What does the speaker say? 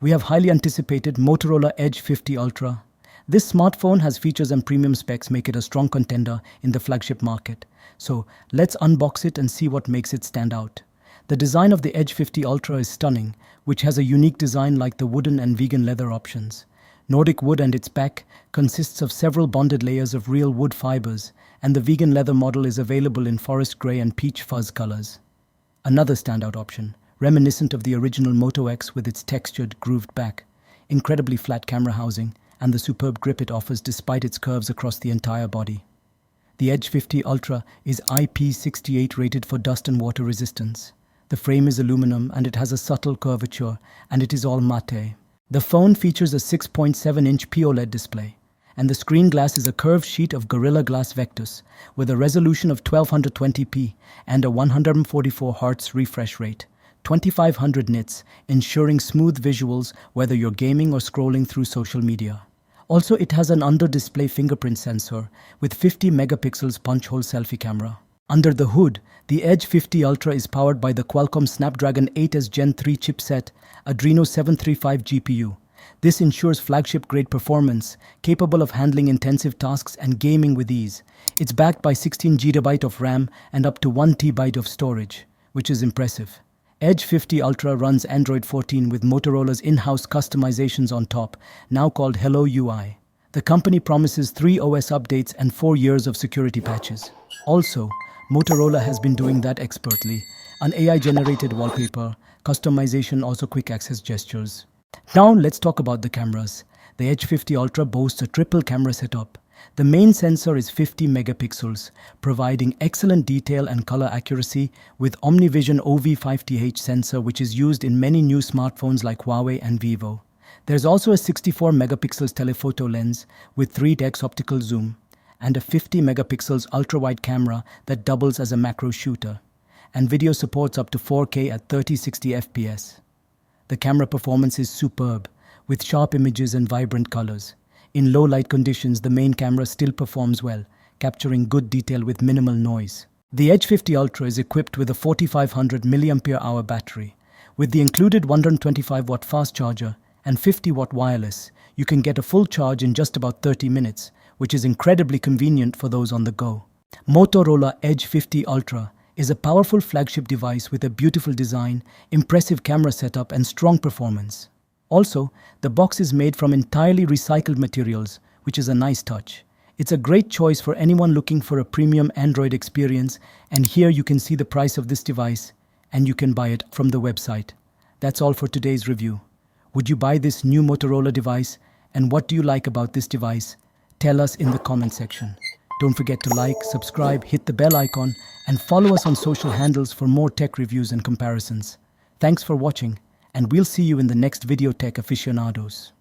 we have highly anticipated Motorola Edge 50 Ultra. This smartphone has features and premium specs make it a strong contender in the flagship market. So let's unbox it and see what makes it stand out. The design of the Edge 50 Ultra is stunning, which has a unique design like the wooden and vegan leather options. Nordic wood and its back consists of several bonded layers of real wood fibers, and the vegan leather model is available in forest grey and peach fuzz colors. Another standout option, reminiscent of the original Moto X with its textured, grooved back, incredibly flat camera housing, and the superb grip it offers despite its curves across the entire body. The Edge 50 Ultra is IP68 rated for dust and water resistance. The frame is aluminum and it has a subtle curvature, and it is all matte. The phone features a 6.7-inch POLED display, and the screen glass is a curved sheet of Gorilla Glass Vectus with a resolution of 1220p and a 144 Hz refresh rate, 2500 nits, ensuring smooth visuals whether you're gaming or scrolling through social media. Also, it has an under-display fingerprint sensor with 50 megapixels punch-hole selfie camera. Under the hood, the Edge 50 Ultra is powered by the Qualcomm Snapdragon 8s Gen 3 chipset, Adreno 735 GPU. This ensures flagship-grade performance, capable of handling intensive tasks and gaming with ease. It's backed by 16 GB of RAM and up to 1 TB of storage, which is impressive. Edge 50 Ultra runs Android 14 with Motorola's in-house customizations on top, now called Hello UI. The company promises 3 OS updates and 4 years of security patches. Also, Motorola has been doing that expertly. An AI-generated wallpaper, customization, also quick access gestures. Now let's talk about the cameras. The Edge 50 Ultra boasts a triple camera setup. The main sensor is 50 megapixels, providing excellent detail and color accuracy with OmniVision OV5TH sensor, which is used in many new smartphones like Huawei and Vivo. There's also a 64 megapixels telephoto lens with 3x optical zoom, and a 50 megapixels ultra-wide camera that doubles as a macro shooter. And video supports up to 4K at 3060 FPS. The camera performance is superb, with sharp images and vibrant colors. In low light conditions, the main camera still performs well, capturing good detail with minimal noise. The Edge 50 Ultra is equipped with a 4500 mAh battery. With the included 125-watt fast charger and 50-watt wireless, you can get a full charge in just about 30 minutes, which is incredibly convenient for those on the go. Motorola Edge 50 Ultra is a powerful flagship device with a beautiful design, impressive camera setup, and strong performance. Also, the box is made from entirely recycled materials, which is a nice touch. It's a great choice for anyone looking for a premium Android experience, and here you can see the price of this device, and you can buy it from the website. That's all for today's review. Would you buy this new Motorola device, and what do you like about this device? Tell us in the comment section. Don't forget to like, subscribe, hit the bell icon, and follow us on social handles for more tech reviews and comparisons. Thanks for watching, and we'll see you in the next video, Tech Aficionados.